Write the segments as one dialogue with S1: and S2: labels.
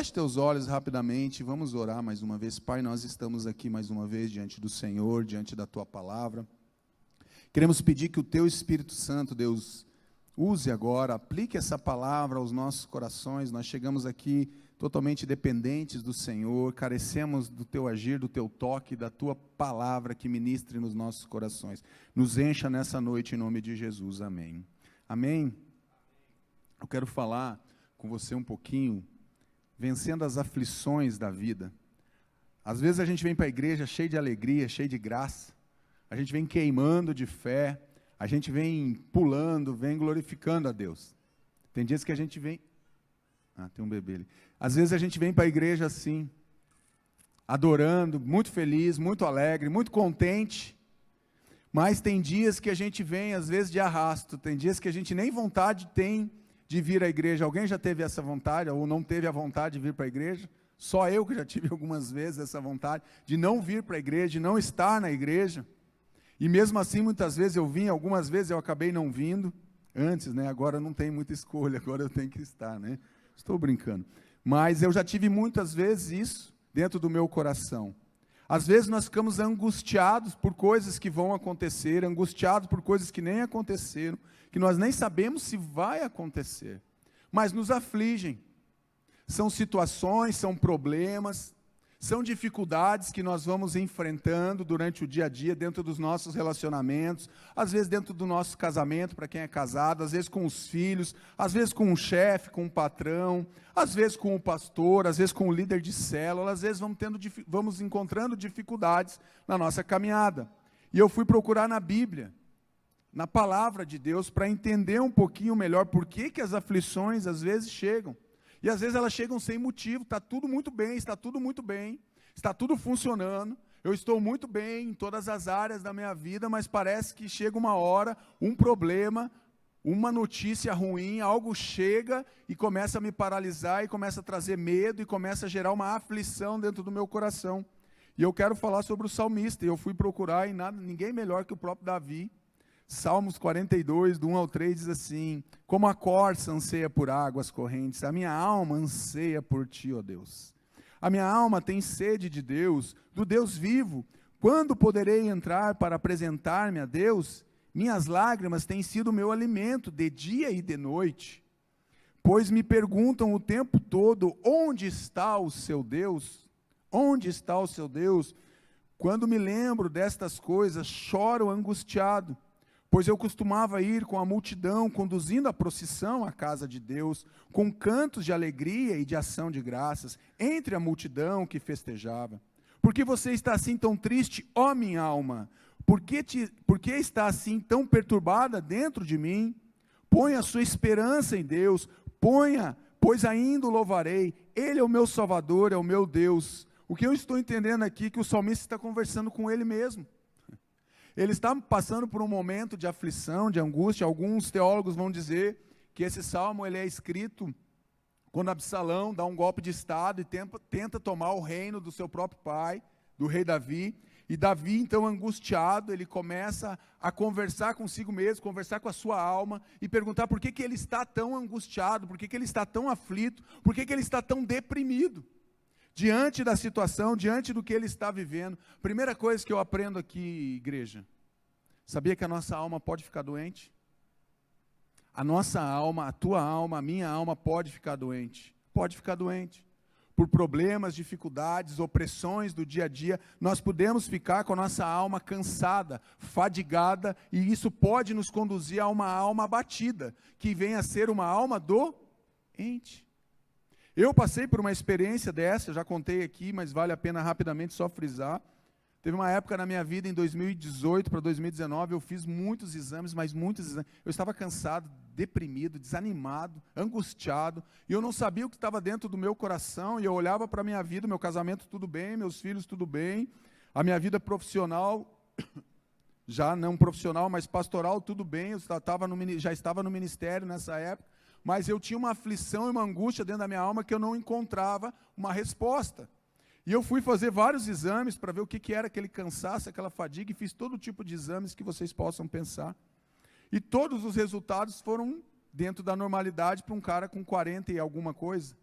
S1: Feche teus olhos rapidamente, vamos orar mais uma vez. Pai, nós estamos aqui mais uma vez diante do Senhor, diante da Tua Palavra. Queremos pedir que o Teu Espírito Santo, Deus, use agora, aplique essa palavra aos nossos corações. Nós chegamos aqui totalmente dependentes do Senhor, carecemos do Teu agir, do Teu toque, da Tua Palavra que ministre nos nossos corações. Nos encha nessa noite em nome de Jesus, amém. Amém? Eu quero falar com você um pouquinho, vencendo as aflições da vida. Às vezes a gente vem para a igreja cheio de alegria, cheio de graça, a gente vem queimando de fé, a gente vem pulando, vem glorificando a Deus. Tem dias que a gente vem... tem um bebê ali. Às vezes a gente vem para a igreja assim, adorando, muito feliz, muito alegre, muito contente, mas tem dias que a gente vem, às vezes, de arrasto, tem dias que a gente nem vontade tem de vir à igreja. Alguém já teve essa vontade, ou não teve a vontade de vir para a igreja? Só eu que já tive algumas vezes essa vontade de não vir para a igreja, de não estar na igreja. E mesmo assim, muitas vezes eu vim, algumas vezes eu acabei não vindo, antes, né? Agora não tem muita escolha, agora eu tenho que estar, né? Estou brincando. Mas eu já tive muitas vezes isso dentro do meu coração. Às vezes nós ficamos angustiados por coisas que vão acontecer, angustiados por coisas que nem aconteceram, que nós nem sabemos se vai acontecer, mas nos afligem. São situações, são problemas, são dificuldades que nós vamos enfrentando durante o dia a dia, dentro dos nossos relacionamentos, às vezes dentro do nosso casamento, para quem é casado, às vezes com os filhos, às vezes com o chefe, com o patrão, às vezes com o pastor, às vezes com o líder de célula, às vezes vamos encontrando dificuldades na nossa caminhada. E eu fui procurar na Bíblia, na palavra de Deus, para entender um pouquinho melhor por que as aflições às vezes chegam. E às vezes elas chegam sem motivo, está tudo muito bem, está tudo funcionando, eu estou muito bem em todas as áreas da minha vida, mas parece que chega uma hora, um problema, uma notícia ruim, algo chega e começa a me paralisar, e começa a trazer medo, e começa a gerar uma aflição dentro do meu coração. E eu quero falar sobre o salmista, e eu fui procurar, e ninguém melhor que o próprio Davi. Salmos 42, do 1 ao 3, diz assim: como a corça anseia por águas correntes, a minha alma anseia por ti, ó Deus. A minha alma tem sede de Deus, do Deus vivo. Quando poderei entrar para apresentar-me a Deus? Minhas lágrimas têm sido meu alimento, de dia e de noite. Pois me perguntam o tempo todo, onde está o seu Deus? Onde está o seu Deus? Quando me lembro destas coisas, choro angustiado. Pois eu costumava ir com a multidão, conduzindo a procissão à casa de Deus, com cantos de alegria e de ação de graças, entre a multidão que festejava. Por que você está assim tão triste, ó minha alma? Por que está assim tão perturbada dentro de mim? Ponha a sua esperança em Deus, pois ainda o louvarei. Ele é o meu Salvador, é o meu Deus. O que eu estou entendendo aqui é que o salmista está conversando com ele mesmo. Ele está passando por um momento de aflição, de angústia. Alguns teólogos vão dizer que esse salmo ele é escrito quando Absalão dá um golpe de estado e tenta tomar o reino do seu próprio pai, do rei Davi. E Davi, então, angustiado, ele começa a conversar consigo mesmo, conversar com a sua alma e perguntar por que ele está tão angustiado, por que ele está tão aflito, por que ele está tão deprimido. Diante da situação, diante do que ele está vivendo. Primeira coisa que eu aprendo aqui, igreja, sabia que a nossa alma pode ficar doente? A nossa alma, a tua alma, a minha alma pode ficar doente. Pode ficar doente. Por problemas, dificuldades, opressões do dia a dia, nós podemos ficar com a nossa alma cansada, fadigada, e isso pode nos conduzir a uma alma abatida, que venha a ser uma alma doente. Eu passei por uma experiência dessa, já contei aqui, mas vale a pena rapidamente só frisar. Teve uma época na minha vida, em 2018 para 2019, eu fiz muitos exames, mas muitos exames. Eu estava cansado, deprimido, desanimado, angustiado, e eu não sabia o que estava dentro do meu coração, e eu olhava para a minha vida, meu casamento tudo bem, meus filhos tudo bem, a minha vida profissional, já não profissional, mas pastoral tudo bem, eu já estava no ministério nessa época, mas eu tinha uma aflição e uma angústia dentro da minha alma que eu não encontrava uma resposta. E eu fui fazer vários exames para ver o que era aquele cansaço, aquela fadiga, e fiz todo tipo de exames que vocês possam pensar. E todos os resultados foram dentro da normalidade para um cara com 40 e alguma coisa.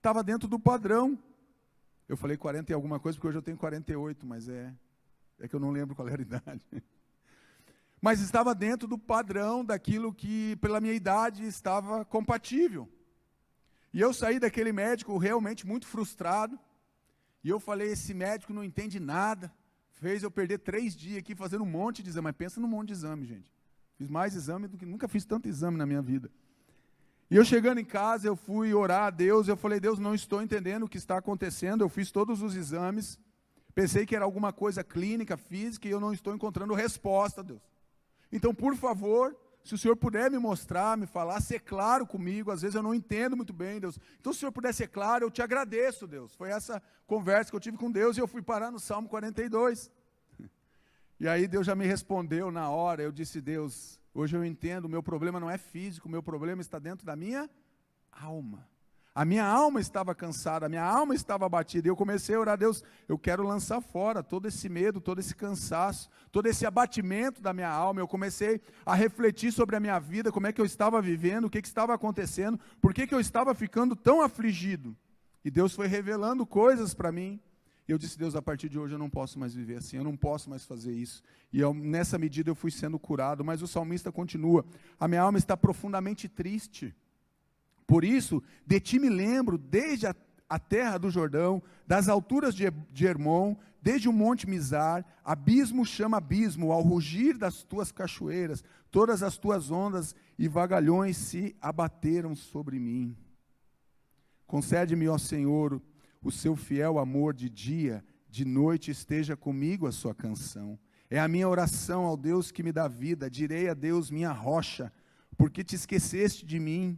S1: estava dentro do padrão. Eu falei 40 e alguma coisa, porque hoje eu tenho 48, mas é que eu não lembro qual era a idade. Mas estava dentro do padrão daquilo que, pela minha idade, estava compatível. E eu saí daquele médico realmente muito frustrado, e eu falei, esse médico não entende nada, fez eu perder 3 dias aqui fazendo um monte de exame, mas pensa num monte de exame, gente. Fiz mais exame do que, nunca fiz tanto exame na minha vida. E eu chegando em casa, eu fui orar a Deus, eu falei, Deus, não estou entendendo o que está acontecendo, eu fiz todos os exames, pensei que era alguma coisa clínica, física, e eu não estou encontrando resposta, Deus. Então, por favor, se o Senhor puder me mostrar, me falar, ser claro comigo, às vezes eu não entendo muito bem, Deus. Então, se o Senhor puder ser claro, eu te agradeço, Deus. Foi essa conversa que eu tive com Deus, e eu fui parar no Salmo 42. E aí Deus já me respondeu na hora, eu disse, Deus, hoje eu entendo, o meu problema não é físico, o meu problema está dentro da minha alma. A minha alma estava cansada, a minha alma estava abatida, e eu comecei a orar, Deus, eu quero lançar fora todo esse medo, todo esse cansaço, todo esse abatimento da minha alma. Eu comecei a refletir sobre a minha vida, como é que eu estava vivendo, o que estava acontecendo, por que eu estava ficando tão afligido. E Deus foi revelando coisas para mim. Eu disse, Deus, a partir de hoje eu não posso mais viver assim, eu não posso mais fazer isso. E nessa medida eu fui sendo curado, mas o salmista continua, a minha alma está profundamente triste. Por isso, de ti me lembro, desde a terra do Jordão, das alturas de Hermon, desde o monte Mizar, abismo chama abismo, ao rugir das tuas cachoeiras, todas as tuas ondas e vagalhões se abateram sobre mim. Concede-me, ó Senhor, o seu fiel amor de dia, de noite esteja comigo a sua canção. É a minha oração ao Deus que me dá vida, direi a Deus minha rocha, porque te esqueceste de mim.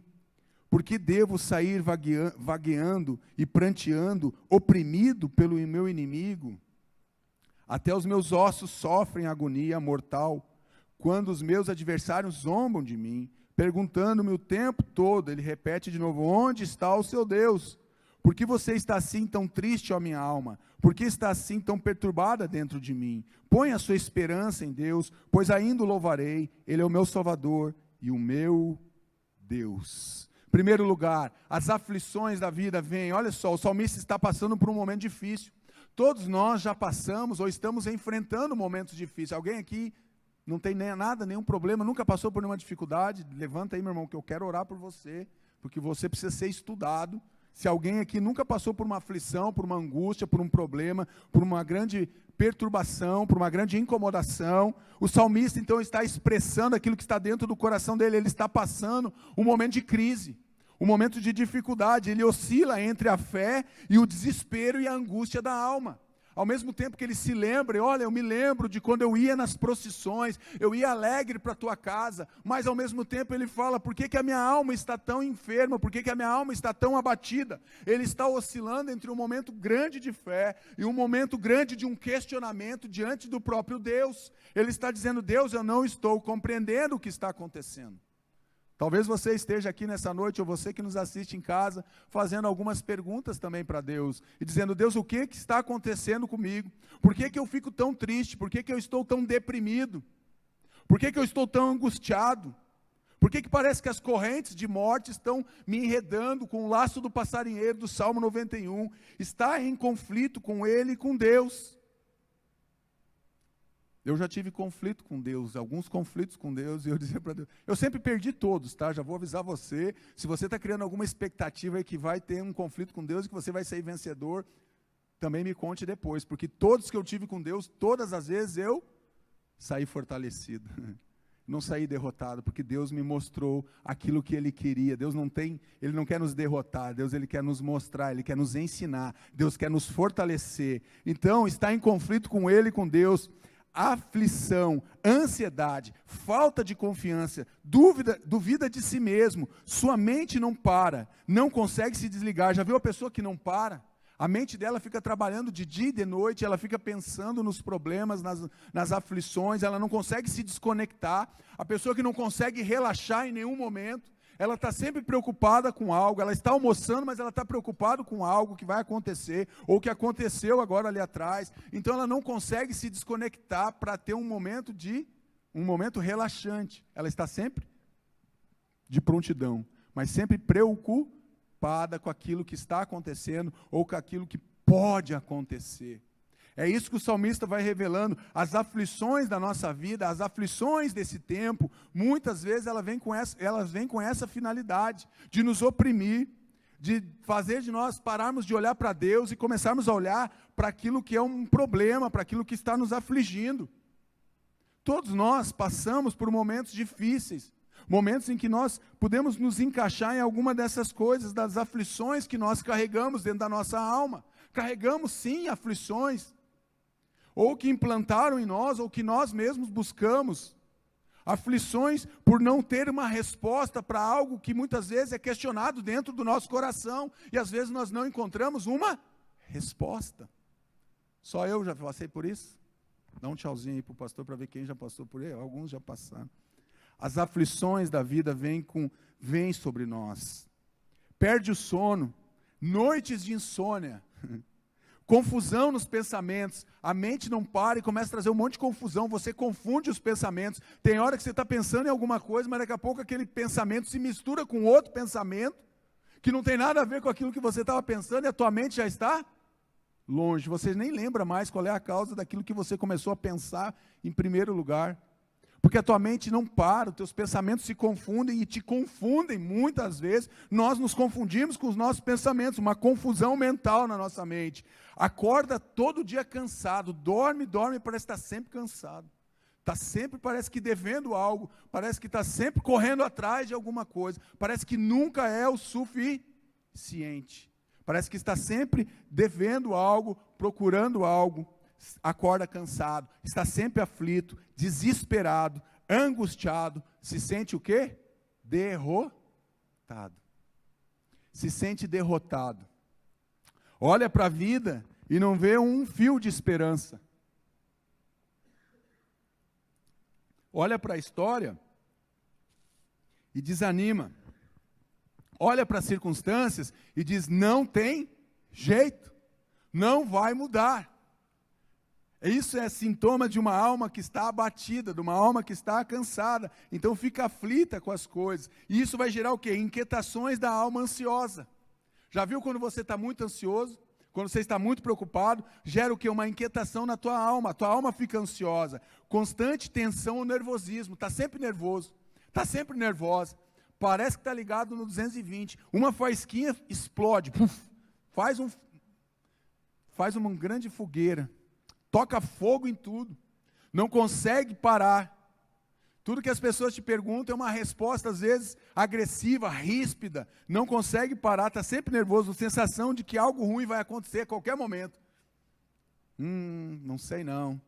S1: Porque devo sair vagueando e pranteando, oprimido pelo meu inimigo? Até os meus ossos sofrem agonia mortal, quando os meus adversários zombam de mim, perguntando-me o tempo todo, ele repete de novo, onde está o seu Deus? Por que você está assim tão triste, ó minha alma? Por que está assim tão perturbada dentro de mim? Põe a sua esperança em Deus, pois ainda o louvarei, ele é o meu Salvador e o meu Deus. Primeiro lugar, as aflições da vida vêm. Olha só, o salmista está passando por um momento difícil. Todos nós já passamos ou estamos enfrentando momentos difíceis. Alguém aqui não tem nada, nenhum problema, nunca passou por nenhuma dificuldade? Levanta aí, meu irmão, que eu quero orar por você, porque você precisa ser estudado. Se alguém aqui nunca passou por uma aflição, por uma angústia, por um problema, por uma grande perturbação, por uma grande incomodação, o salmista então está expressando aquilo que está dentro do coração dele. Ele está passando um momento de crise, um momento de dificuldade. Ele oscila entre a fé e o desespero e a angústia da alma. Ao mesmo tempo que ele se lembra, olha, eu me lembro de quando eu ia nas procissões, eu ia alegre para a tua casa, mas ao mesmo tempo ele fala, por que a minha alma está tão enferma, por que a minha alma está tão abatida? Ele está oscilando entre um momento grande de fé e um momento grande de um questionamento diante do próprio Deus. Ele está dizendo, Deus, eu não estou compreendendo o que está acontecendo. Talvez você esteja aqui nessa noite, ou você que nos assiste em casa, fazendo algumas perguntas também para Deus, e dizendo, Deus, o que está acontecendo comigo? Por que eu fico tão triste? Por que eu estou tão deprimido? Por que eu estou tão angustiado? Por que parece que as correntes de morte estão me enredando com o laço do passarinheiro do Salmo 91? Está em conflito com ele e com Deus. Eu já tive conflito com Deus, alguns conflitos com Deus, e eu dizia para Deus, eu sempre perdi todos, tá? Já vou avisar você, se você está criando alguma expectativa aí que vai ter um conflito com Deus e que você vai sair vencedor, também me conte depois, porque todos que eu tive com Deus, todas as vezes eu saí fortalecido, não saí derrotado, porque Deus me mostrou aquilo que Ele queria. Deus Ele não quer nos derrotar, Deus Ele quer nos mostrar, Ele quer nos ensinar, Deus quer nos fortalecer. Então, está em conflito com Ele e com Deus, aflição, ansiedade, falta de confiança, duvida de si mesmo, sua mente não para, não consegue se desligar. Já viu a pessoa que não para? A mente dela fica trabalhando de dia e de noite, ela fica pensando nos problemas, nas aflições, ela não consegue se desconectar. A pessoa que não consegue relaxar em nenhum momento, ela está sempre preocupada com algo, ela está almoçando, mas ela está preocupada com algo que vai acontecer, ou que aconteceu agora ali atrás. Então ela não consegue se desconectar para ter um momento relaxante. Ela está sempre de prontidão, mas sempre preocupada. preocupada com aquilo que está acontecendo ou com aquilo que pode acontecer. É isso que o salmista vai revelando. As aflições da nossa vida, as aflições desse tempo, muitas vezes elas vêm com essa finalidade, de nos oprimir, de fazer de nós pararmos de olhar para Deus e começarmos a olhar para aquilo que é um problema, para aquilo que está nos afligindo. Todos nós passamos por momentos difíceis, momentos em que nós podemos nos encaixar em alguma dessas coisas, das aflições que nós carregamos dentro da nossa alma. Carregamos sim aflições, ou que implantaram em nós, ou que nós mesmos buscamos. Aflições por não ter uma resposta para algo que muitas vezes é questionado dentro do nosso coração, e às vezes nós não encontramos uma resposta. Só eu já passei por isso? Dá um tchauzinho aí para o pastor para ver quem já passou por ele. Alguns já passaram. As aflições da vida vêm sobre nós. Perde o sono, noites de insônia, confusão nos pensamentos, a mente não para e começa a trazer um monte de confusão, você confunde os pensamentos, tem hora que você está pensando em alguma coisa, mas daqui a pouco aquele pensamento se mistura com outro pensamento, que não tem nada a ver com aquilo que você estava pensando, e a tua mente já está longe, você nem lembra mais qual é a causa daquilo que você começou a pensar em primeiro lugar, porque a tua mente não para, os teus pensamentos se confundem e te confundem muitas vezes, nós nos confundimos com os nossos pensamentos, uma confusão mental na nossa mente, acorda todo dia cansado, dorme, parece que está sempre cansado, está sempre, parece que devendo algo, parece que está sempre correndo atrás de alguma coisa, parece que nunca é o suficiente, parece que está sempre devendo algo, procurando algo, acorda cansado, está sempre aflito, desesperado, angustiado, se sente o quê? Derrotado. Se sente derrotado. Olha para a vida e não vê um fio de esperança. Olha para a história e desanima. Olha para as circunstâncias e diz, não tem jeito, não vai mudar. Isso é sintoma de uma alma que está abatida, de uma alma que está cansada, então fica aflita com as coisas, e isso vai gerar o quê? Inquietações da alma ansiosa. Já viu quando você está muito ansioso? Quando você está muito preocupado, gera o quê? Uma inquietação na tua alma fica ansiosa, constante tensão ou nervosismo, está sempre nervoso, está sempre nervosa, parece que está ligado no 220, uma faísquinha explode, puff, faz uma grande fogueira, toca fogo em tudo, não consegue parar, tudo que as pessoas te perguntam é uma resposta às vezes agressiva, ríspida, não consegue parar, está sempre nervoso, sensação de que algo ruim vai acontecer a qualquer momento, não sei não,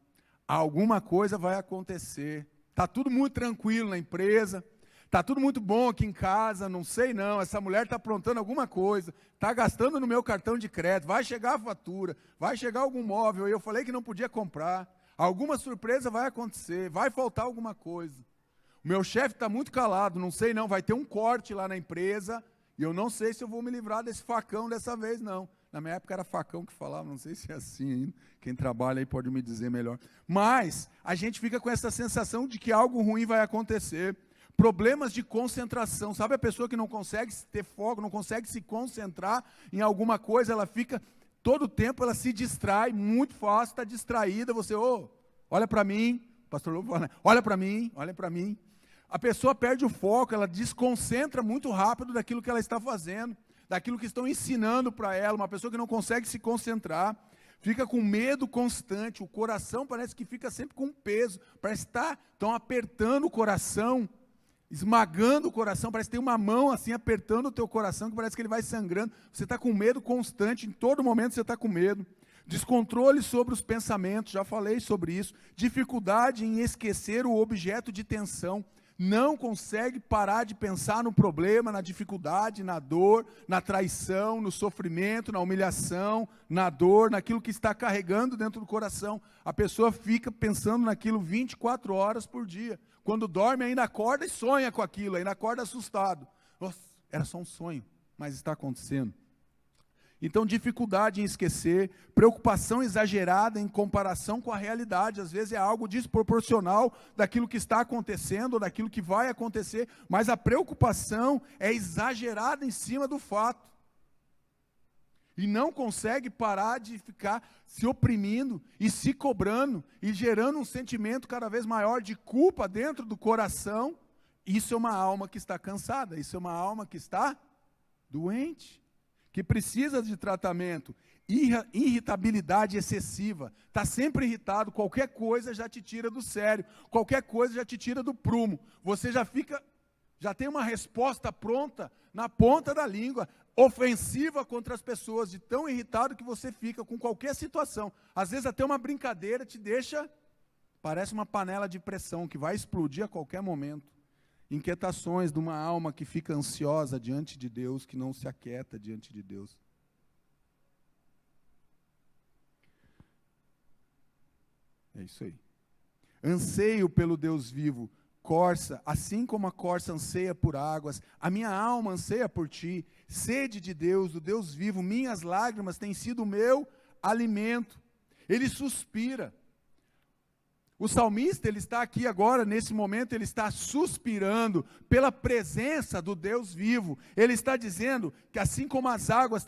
S1: alguma coisa vai acontecer, está tudo muito tranquilo na empresa, está tudo muito bom aqui em casa, não sei não, essa mulher está aprontando alguma coisa, está gastando no meu cartão de crédito, vai chegar a fatura, vai chegar algum móvel, eu falei que não podia comprar, alguma surpresa vai acontecer, vai faltar alguma coisa. O meu chefe está muito calado, não sei não, vai ter um corte lá na empresa, e eu não sei se eu vou me livrar desse facão dessa vez não. Na minha época era facão que falava, não sei se é assim ainda, quem trabalha aí pode me dizer melhor. Mas a gente fica com essa sensação de que algo ruim vai acontecer. Problemas de concentração, sabe a pessoa que não consegue ter foco, não consegue se concentrar em alguma coisa, ela fica, todo o tempo ela se distrai, muito fácil, está distraída, você, olha para mim, pastor Lobo fala, olha para mim, a pessoa perde o foco, ela desconcentra muito rápido daquilo que ela está fazendo, daquilo que estão ensinando para ela, uma pessoa que não consegue se concentrar, fica com medo constante, o coração parece que fica sempre com peso, parece que estão apertando o coração, esmagando o coração, parece que tem uma mão assim apertando o teu coração, que parece que ele vai sangrando, você está com medo constante, em todo momento você está com medo, descontrole sobre os pensamentos, já falei sobre isso, dificuldade em esquecer o objeto de tensão, não consegue parar de pensar no problema, na dificuldade, na dor, na traição, no sofrimento, na humilhação, na dor, naquilo que está carregando dentro do coração. A pessoa fica pensando naquilo 24 horas por dia. Quando dorme ainda acorda e sonha com aquilo, ainda acorda assustado. Nossa, era só um sonho, mas está acontecendo. Então, dificuldade em esquecer, preocupação exagerada em comparação com a realidade, às vezes é algo desproporcional daquilo que está acontecendo, ou daquilo que vai acontecer, mas a preocupação é exagerada em cima do fato. e não consegue parar de ficar se oprimindo e se cobrando e gerando um sentimento cada vez maior de culpa dentro do coração, isso é uma alma que está cansada, isso é uma alma que está doente, que precisa de tratamento. Irritabilidade excessiva, está sempre irritado, qualquer coisa já te tira do sério, qualquer coisa já te tira do prumo, você já tem uma resposta pronta na ponta da língua, ofensiva contra as pessoas, de tão irritado que você fica com qualquer situação. Às vezes até uma brincadeira te deixa, parece uma panela de pressão que vai explodir a qualquer momento. Inquietações de uma alma que fica ansiosa diante de Deus, que não se aquieta diante de Deus. É isso aí. Anseio pelo Deus vivo, corça, assim como a corça anseia por águas, a minha alma anseia por ti, sede de Deus, do Deus vivo, minhas lágrimas têm sido o meu alimento. Ele suspira. O salmista, ele está aqui agora, nesse momento, ele está suspirando pela presença do Deus vivo. Ele está dizendo que assim como as águas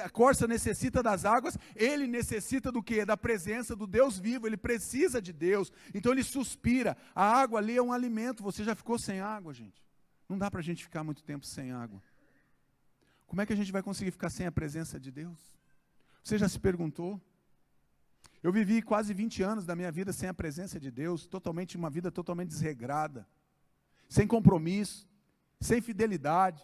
S1: a corça necessita das águas, ele necessita do quê? Da presença do Deus vivo, ele precisa de Deus. Então ele suspira. A água ali é um alimento. Você já ficou sem água, gente? Não dá para a gente ficar muito tempo sem água. Como é que a gente vai conseguir ficar sem a presença de Deus? Você já se perguntou? Eu vivi quase 20 anos da minha vida sem a presença de Deus, uma vida totalmente desregrada, sem compromisso, sem fidelidade,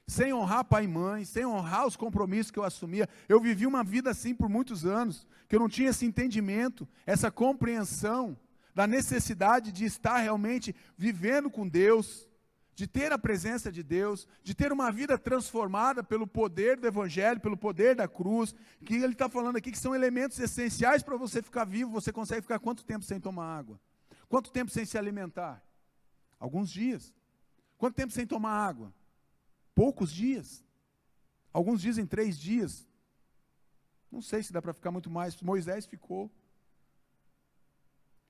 S1: sem honrar pai e mãe, sem honrar os compromissos que eu assumia. Eu vivi uma vida assim por muitos anos, que eu não tinha esse entendimento, essa compreensão da necessidade de estar realmente vivendo com Deus, de ter a presença de Deus, de ter uma vida transformada pelo poder do Evangelho, pelo poder da cruz, que ele está falando aqui que são elementos essenciais para você ficar vivo. Você consegue ficar quanto tempo sem tomar água? Quanto tempo sem se alimentar? Alguns dias. Quanto tempo sem tomar água? Poucos dias. Alguns dizem 3 dias. Não sei se dá para ficar muito mais. Moisés ficou.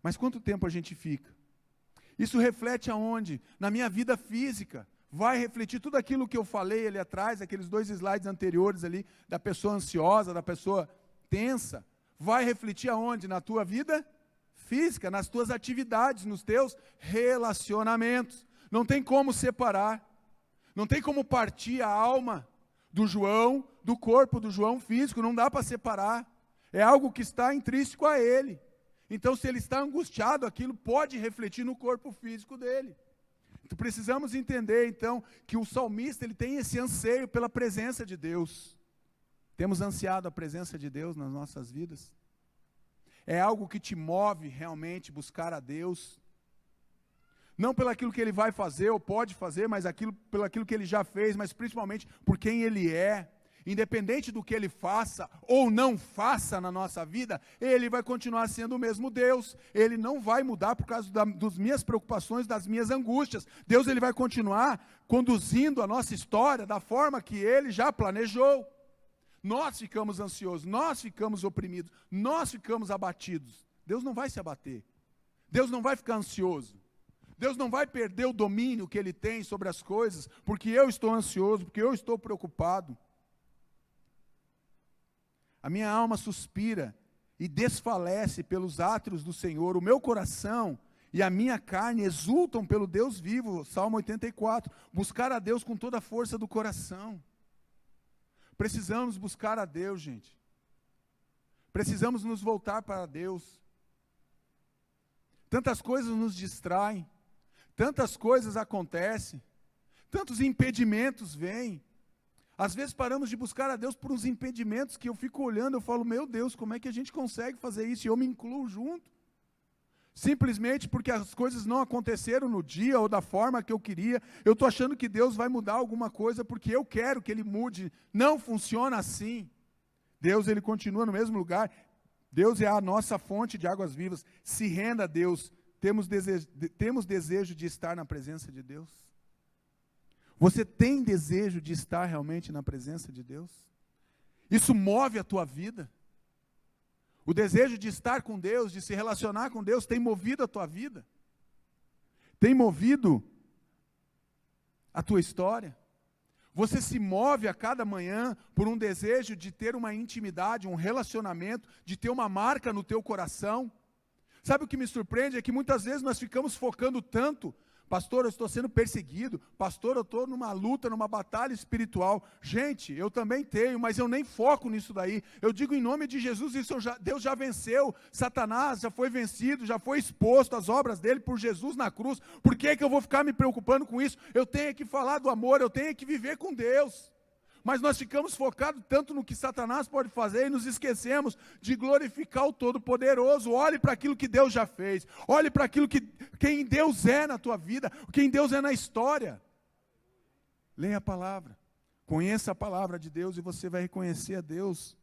S1: Mas quanto tempo a gente fica? Isso reflete aonde? Na minha vida física. Vai refletir tudo aquilo que eu falei ali atrás, aqueles 2 slides anteriores ali, da pessoa ansiosa, da pessoa tensa. Vai refletir aonde? Na tua vida física, nas tuas atividades, nos teus relacionamentos. Não tem como separar. Não tem como partir a alma do João, do corpo do João físico. Não dá para separar. É algo que está intrínseco a ele. Então, se ele está angustiado, aquilo pode refletir no corpo físico dele. Então, precisamos entender, então, que o salmista ele tem esse anseio pela presença de Deus. Temos ansiado a presença de Deus nas nossas vidas? É algo que te move realmente buscar a Deus? Não pelo aquilo que Ele vai fazer ou pode fazer, mas pelo aquilo que Ele já fez, mas principalmente por quem Ele é. Independente do que Ele faça ou não faça na nossa vida, Ele vai continuar sendo o mesmo Deus. Ele não vai mudar por causa das minhas preocupações, das minhas angústias. Deus ele vai continuar conduzindo a nossa história da forma que Ele já planejou. Nós ficamos ansiosos, nós ficamos oprimidos, nós ficamos abatidos. Deus não vai se abater. Deus não vai ficar ansioso. Deus não vai perder o domínio que Ele tem sobre as coisas, porque eu estou ansioso, porque eu estou preocupado. A minha alma suspira e desfalece pelos átrios do Senhor. O meu coração e a minha carne exultam pelo Deus vivo. Salmo 84. Buscar a Deus com toda a força do coração. Precisamos buscar a Deus, gente. Precisamos nos voltar para Deus. Tantas coisas nos distraem. Tantas coisas acontecem. Tantos impedimentos vêm. Às vezes paramos de buscar a Deus por uns impedimentos que eu fico olhando, eu falo, meu Deus, como é que a gente consegue fazer isso? E eu me incluo junto. Simplesmente porque as coisas não aconteceram no dia ou da forma que eu queria. Eu estou achando que Deus vai mudar alguma coisa porque eu quero que Ele mude. Não funciona assim. Deus, Ele continua no mesmo lugar. Deus é a nossa fonte de águas vivas. Se renda a Deus. Temos desejo de estar na presença de Deus? Você tem desejo de estar realmente na presença de Deus? Isso move a tua vida? O desejo de estar com Deus, de se relacionar com Deus, tem movido a tua vida? Tem movido a tua história? Você se move a cada manhã por um desejo de ter uma intimidade, um relacionamento, de ter uma marca no teu coração? Sabe o que me surpreende? É que muitas vezes nós ficamos focando tanto, pastor, eu estou sendo perseguido, pastor, eu estou numa luta, numa batalha espiritual. Gente, eu também tenho, mas eu nem foco nisso daí. Eu digo em nome de Jesus, Deus já venceu, Satanás já foi vencido, já foi exposto às obras dele por Jesus na cruz. Por que eu vou ficar me preocupando com isso? Eu tenho que falar do amor, eu tenho que viver com Deus. Mas nós ficamos focados tanto no que Satanás pode fazer e nos esquecemos de glorificar o Todo-Poderoso. Olhe para aquilo que Deus já fez. Olhe para aquilo quem Deus é na tua vida, quem Deus é na história. Leia a palavra. Conheça a palavra de Deus e você vai reconhecer a Deus.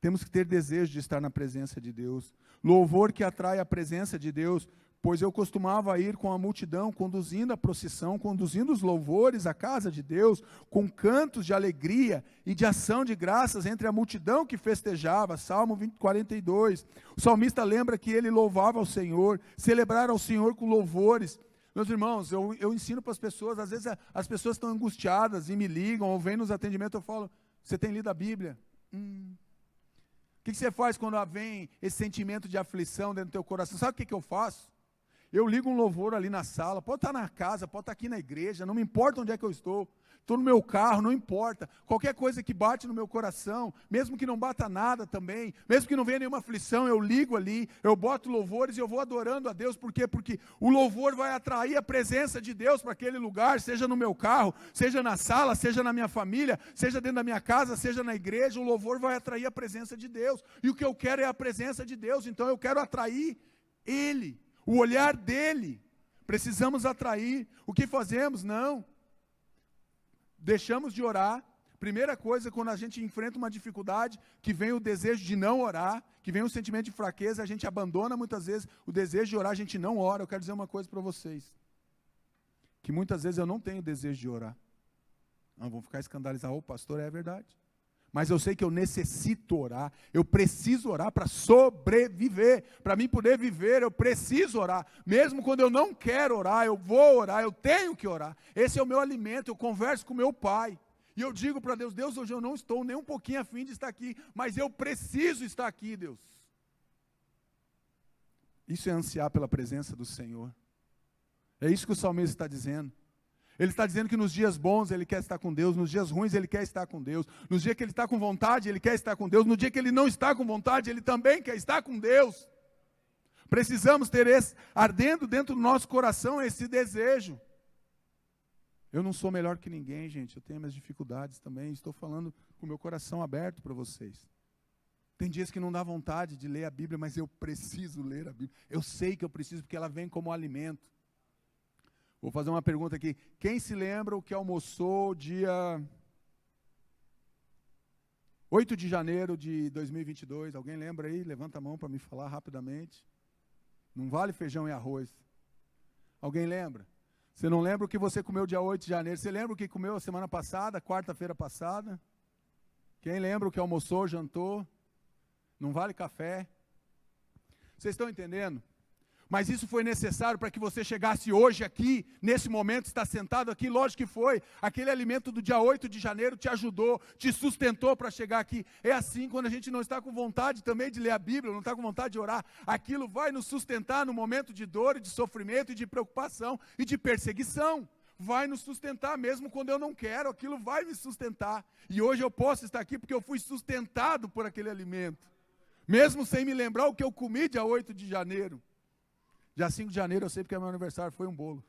S1: Temos que ter desejo de estar na presença de Deus. Louvor que atrai a presença de Deus. Pois eu costumava ir com a multidão, conduzindo a procissão, conduzindo os louvores à casa de Deus, com cantos de alegria e de ação de graças entre a multidão que festejava. Salmo 42. O salmista lembra que ele louvava ao Senhor, celebrar ao Senhor com louvores. Meus irmãos, eu ensino para as pessoas, às vezes as pessoas estão angustiadas e me ligam, ou vêm nos atendimentos, eu falo, você tem lido a Bíblia? O que você faz quando vem esse sentimento de aflição dentro do teu coração? Sabe o que eu faço? Eu ligo um louvor ali na sala, pode estar na casa, pode estar aqui na igreja, não me importa onde é que eu estou no meu carro, não importa, qualquer coisa que bate no meu coração, mesmo que não bata nada também, mesmo que não venha nenhuma aflição, eu ligo ali, eu boto louvores e eu vou adorando a Deus. Por quê? Porque o louvor vai atrair a presença de Deus para aquele lugar, seja no meu carro, seja na sala, seja na minha família, seja dentro da minha casa, seja na igreja, o louvor vai atrair a presença de Deus, e o que eu quero é a presença de Deus, então eu quero atrair Ele, o olhar dele. Precisamos atrair. O que fazemos? Não. Deixamos de orar. Primeira coisa, quando a gente enfrenta uma dificuldade, que vem o desejo de não orar, que vem o sentimento de fraqueza, a gente abandona muitas vezes o desejo de orar, a gente não ora. Eu quero dizer uma coisa para vocês, que muitas vezes eu não tenho desejo de orar. Não, vão ficar escandalizados. Pastor, é verdade. Mas eu sei que eu necessito orar, eu preciso orar para sobreviver. Para mim poder viver, eu preciso orar. Mesmo quando eu não quero orar, eu vou orar, eu tenho que orar. Esse é o meu alimento, eu converso com meu Pai. E eu digo para Deus, Deus, hoje eu não estou nem um pouquinho afim de estar aqui, mas eu preciso estar aqui, Deus. Isso é ansiar pela presença do Senhor. É isso que o salmista está dizendo. Ele está dizendo que nos dias bons ele quer estar com Deus, nos dias ruins ele quer estar com Deus, nos dias que ele está com vontade ele quer estar com Deus, no dia que ele não está com vontade ele também quer estar com Deus. Precisamos ter ardendo dentro do nosso coração esse desejo. Eu não sou melhor que ninguém, gente, eu tenho minhas dificuldades também, estou falando com o meu coração aberto para vocês. Tem dias que não dá vontade de ler a Bíblia, mas eu preciso ler a Bíblia, eu sei que eu preciso porque ela vem como alimento. Vou fazer uma pergunta aqui. Quem se lembra o que almoçou dia 8 de janeiro de 2022? Alguém lembra aí? Levanta a mão para me falar rapidamente. Não vale feijão e arroz. Alguém lembra? Você não lembra o que você comeu dia 8 de janeiro? Você lembra o que comeu a semana passada, quarta-feira passada? Quem lembra o que almoçou, jantou? Não vale café. Vocês estão entendendo? Mas isso foi necessário para que você chegasse hoje aqui, nesse momento, está sentado aqui, lógico que foi. Aquele alimento do dia 8 de janeiro te ajudou, te sustentou para chegar aqui. É assim quando a gente não está com vontade também de ler a Bíblia, não está com vontade de orar, aquilo vai nos sustentar no momento de dor, de sofrimento, de preocupação e de perseguição. Vai nos sustentar, mesmo quando eu não quero, aquilo vai me sustentar. E hoje eu posso estar aqui porque eu fui sustentado por aquele alimento. Mesmo sem me lembrar o que eu comi dia 8 de janeiro. Dia 5 de janeiro eu sei porque é meu aniversário, foi um bolo.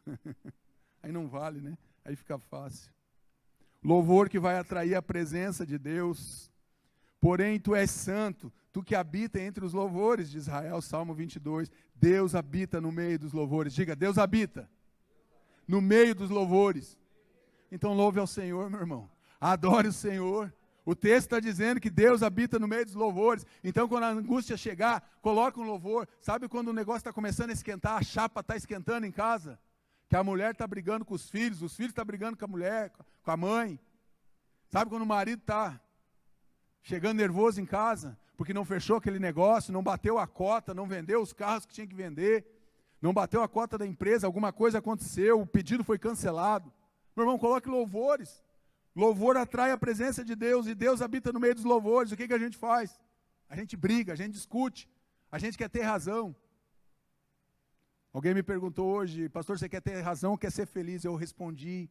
S1: Aí não vale, né? Aí fica fácil. Louvor que vai atrair a presença de Deus. Porém, tu és santo, tu que habita entre os louvores de Israel, Salmo 22. Deus habita no meio dos louvores. Diga, Deus habita no meio dos louvores. Então louve ao Senhor, meu irmão. Adore o Senhor. O texto está dizendo que Deus habita no meio dos louvores. Então, quando a angústia chegar, coloca um louvor. Sabe quando o negócio está começando a esquentar, a chapa está esquentando em casa? Que a mulher está brigando com os filhos estão brigando com a mulher, com a mãe. Sabe quando o marido está chegando nervoso em casa, porque não fechou aquele negócio, não bateu a cota, não vendeu os carros que tinha que vender, não bateu a cota da empresa, alguma coisa aconteceu, o pedido foi cancelado. Meu irmão, coloque louvores. Louvor atrai a presença de Deus e Deus habita no meio dos louvores. O que a gente faz? A gente briga, a gente discute, a gente quer ter razão. Alguém me perguntou hoje, pastor, você quer ter razão ou quer ser feliz? Eu respondi,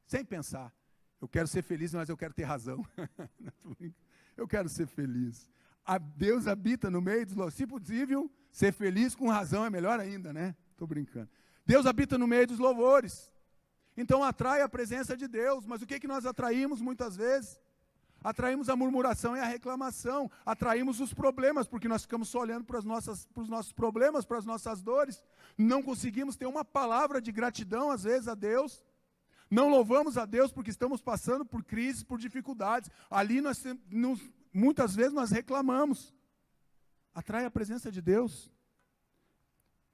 S1: sem pensar, eu quero ser feliz, mas eu quero ter razão. Eu quero ser feliz. Deus habita no meio dos louvores. Se possível, ser feliz com razão é melhor ainda, né? Estou brincando. Deus habita no meio dos louvores. Então atrai a presença de Deus. Mas o que nós atraímos muitas vezes? Atraímos a murmuração e a reclamação. Atraímos os problemas, porque nós ficamos só olhando para os nossos problemas, para as nossas dores. Não conseguimos ter uma palavra de gratidão, às vezes, a Deus. Não louvamos a Deus porque estamos passando por crises, por dificuldades. Ali muitas vezes nós reclamamos. Atrai a presença de Deus.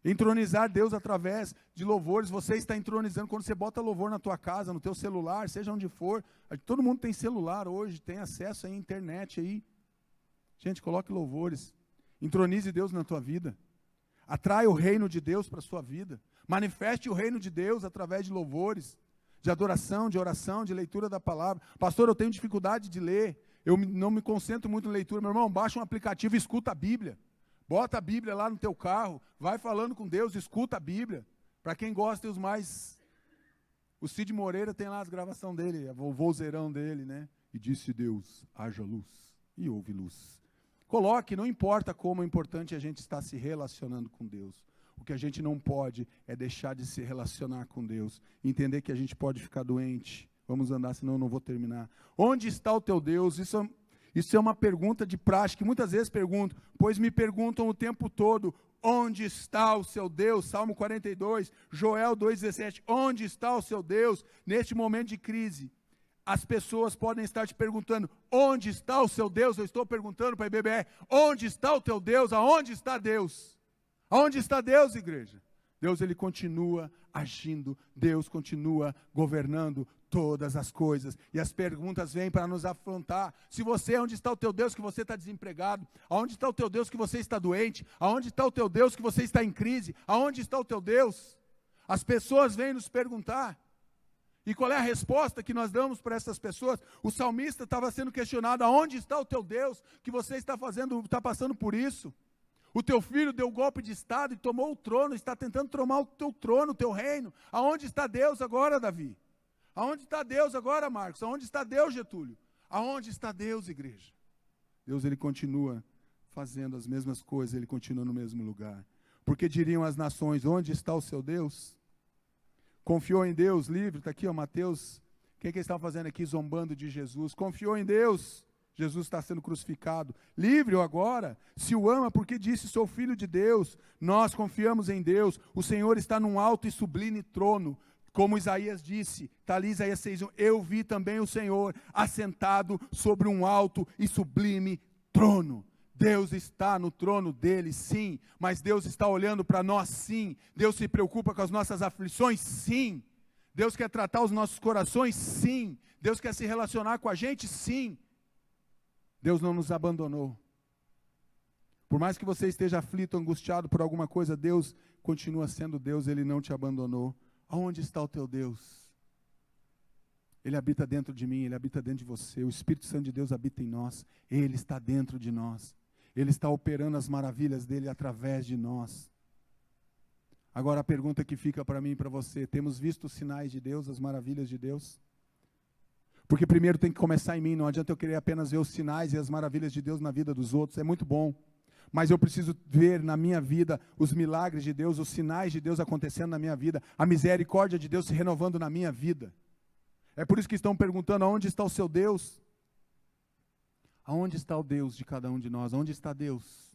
S1: Entronizar Deus através de louvores. Você está entronizando quando você bota louvor na tua casa, no teu celular, seja onde for. Todo mundo tem celular hoje, tem acesso à internet aí. Gente, coloque louvores. Entronize Deus na tua vida. Atrai o reino de Deus para a sua vida. Manifeste o reino de Deus através de louvores, de adoração, de oração, de leitura da palavra. Pastor, eu tenho dificuldade de ler. Eu não me concentro muito na leitura. Meu irmão, baixa um aplicativo e escuta a Bíblia. Bota a Bíblia lá no teu carro, vai falando com Deus, escuta a Bíblia. Para quem gosta, os mais... O Cid Moreira tem lá as gravações dele, o vozeirão dele, né? E disse Deus, haja luz, e houve luz. Coloque, não importa como, é importante a gente estar se relacionando com Deus. O que a gente não pode é deixar de se relacionar com Deus. Entender que a gente pode ficar doente. Vamos andar, senão eu não vou terminar. Onde está o teu Deus? Isso é uma pergunta de praxe, que muitas vezes pergunto, pois me perguntam o tempo todo, onde está o seu Deus? Salmo 42, Joel 2,17, onde está o seu Deus? Neste momento de crise, as pessoas podem estar te perguntando, onde está o seu Deus? Eu estou perguntando para a IBBR, onde está o teu Deus? Aonde está Deus? Aonde está Deus, igreja? Deus, ele continua agindo, Deus continua governando todas as coisas, e as perguntas vêm para nos afrontar. Se você, onde está o teu Deus que você está desempregado? Aonde está o teu Deus que você está doente? Aonde está o teu Deus que você está em crise? Aonde está o teu Deus? As pessoas vêm nos perguntar, e qual é a resposta que nós damos para essas pessoas? O salmista estava sendo questionado, aonde está o teu Deus que você está passando por isso? O teu filho deu golpe de estado e tomou o trono, está tentando tomar o teu trono, o teu reino. Aonde está Deus agora, Davi? Aonde está Deus agora, Marcos? Aonde está Deus, Getúlio? Aonde está Deus, igreja? Deus, ele continua fazendo as mesmas coisas, ele continua no mesmo lugar. Porque diriam as nações, onde está o seu Deus? Confiou em Deus, livre, está aqui, ó, Mateus. O que eles estavam fazendo aqui, zombando de Jesus? Confiou em Deus, Jesus está sendo crucificado. Livre-o agora, se o ama, porque disse, sou filho de Deus. Nós confiamos em Deus, o Senhor está num alto e sublime trono. Como Isaías disse, está ali Isaías 6:1, eu vi também o Senhor assentado sobre um alto e sublime trono. Deus está no trono dele, sim, mas Deus está olhando para nós, sim. Deus se preocupa com as nossas aflições, sim. Deus quer tratar os nossos corações, sim. Deus quer se relacionar com a gente, sim. Deus não nos abandonou. Por mais que você esteja aflito, angustiado por alguma coisa, Deus continua sendo Deus, ele não te abandonou. Aonde está o teu Deus? Ele habita dentro de mim, ele habita dentro de você. O Espírito Santo de Deus habita em nós. Ele está dentro de nós. Ele está operando as maravilhas dele através de nós. Agora a pergunta que fica para mim e para você, temos visto os sinais de Deus, as maravilhas de Deus? Porque primeiro tem que começar em mim, não adianta eu querer apenas ver os sinais e as maravilhas de Deus na vida dos outros, é muito bom. Mas eu preciso ver na minha vida os milagres de Deus, os sinais de Deus acontecendo na minha vida, a misericórdia de Deus se renovando na minha vida. É por isso que estão perguntando, aonde está o seu Deus? Aonde está o Deus de cada um de nós? Onde está Deus?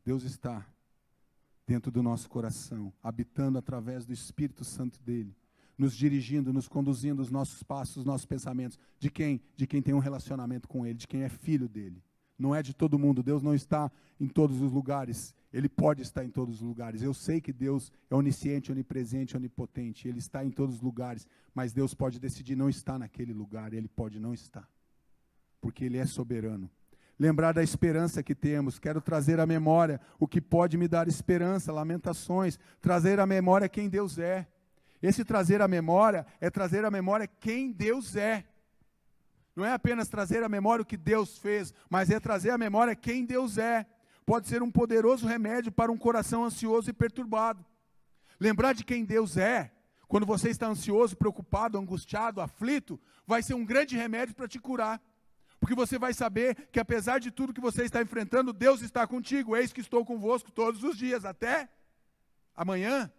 S1: Deus está dentro do nosso coração, habitando através do Espírito Santo dele, nos dirigindo, nos conduzindo os nossos passos, os nossos pensamentos. De quem? De quem tem um relacionamento com ele, de quem é filho dele. Não é de todo mundo, Deus não está em todos os lugares, ele pode estar em todos os lugares. Eu sei que Deus é onisciente, onipresente, onipotente, ele está em todos os lugares, mas Deus pode decidir não estar naquele lugar, ele pode não estar, porque ele é soberano. Lembrar da esperança que temos, quero trazer à memória o que pode me dar esperança, Lamentações, trazer à memória quem Deus é. Esse trazer à memória é trazer à memória quem Deus é. Não é apenas trazer à memória o que Deus fez, mas é trazer à memória quem Deus é. Pode ser um poderoso remédio para um coração ansioso e perturbado. Lembrar de quem Deus é, quando você está ansioso, preocupado, angustiado, aflito, vai ser um grande remédio para te curar. Porque você vai saber que apesar de tudo que você está enfrentando, Deus está contigo. Eis que estou convosco todos os dias, até amanhã.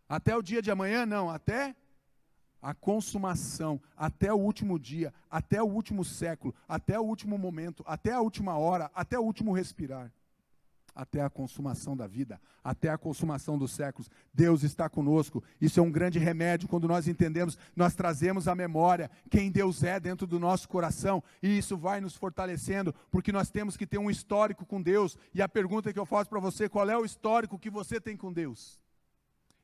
S1: Até o dia de amanhã, não, até a consumação, até o último dia, até o último século, até o último momento, até a última hora, até o último respirar. Até a consumação da vida, até a consumação dos séculos. Deus está conosco. Isso é um grande remédio quando nós entendemos, nós trazemos à memória quem Deus é dentro do nosso coração, e isso vai nos fortalecendo, porque nós temos que ter um histórico com Deus. E a pergunta que eu faço para você, qual é o histórico que você tem com Deus?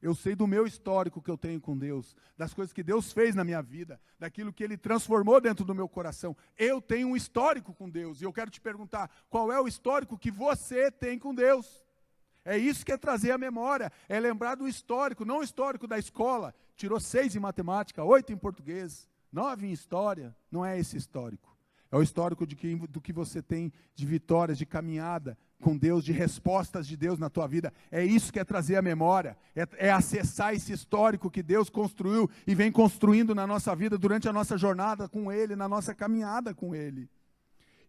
S1: Eu sei do meu histórico que eu tenho com Deus, das coisas que Deus fez na minha vida, daquilo que Ele transformou dentro do meu coração. Eu tenho um histórico com Deus, e eu quero te perguntar, qual é o histórico que você tem com Deus? É isso que é trazer a memória, é lembrar do histórico, não o histórico da escola. Tirou 6 em matemática, 8 em português, 9 em história, não é esse histórico. É o histórico do que você tem de vitórias, de caminhada com Deus, de respostas de Deus na tua vida. É isso que é trazer a memória, é acessar esse histórico que Deus construiu e vem construindo na nossa vida durante a nossa jornada com Ele, na nossa caminhada com Ele.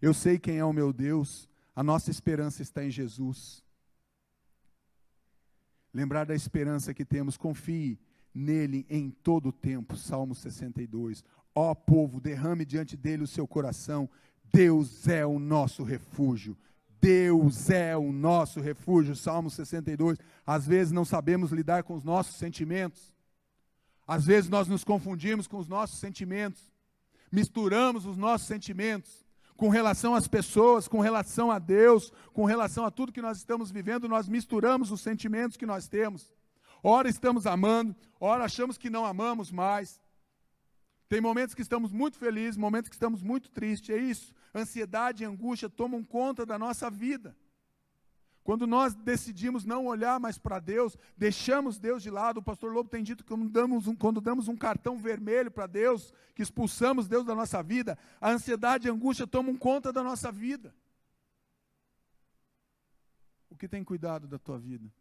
S1: Eu sei quem é o meu Deus, a nossa esperança está em Jesus. Lembrar da esperança que temos, confie nele em todo o tempo. Salmo 62. Ó povo, derrame diante dele o seu coração. Deus é o nosso refúgio. Deus é o nosso refúgio. Salmo 62. Às vezes não sabemos lidar com os nossos sentimentos. Às vezes nós nos confundimos com os nossos sentimentos. Misturamos os nossos sentimentos com relação às pessoas, com relação a Deus, com relação a tudo que nós estamos vivendo. Nós misturamos os sentimentos que nós temos. Ora estamos amando, ora achamos que não amamos mais. Tem momentos que estamos muito felizes, momentos que estamos muito tristes. É isso. Ansiedade e angústia tomam conta da nossa vida. Quando nós decidimos não olhar mais para Deus, deixamos Deus de lado. O pastor Lobo tem dito que quando damos um cartão vermelho para Deus, que expulsamos Deus da nossa vida, a ansiedade e a angústia tomam conta da nossa vida. O que tem cuidado da tua vida?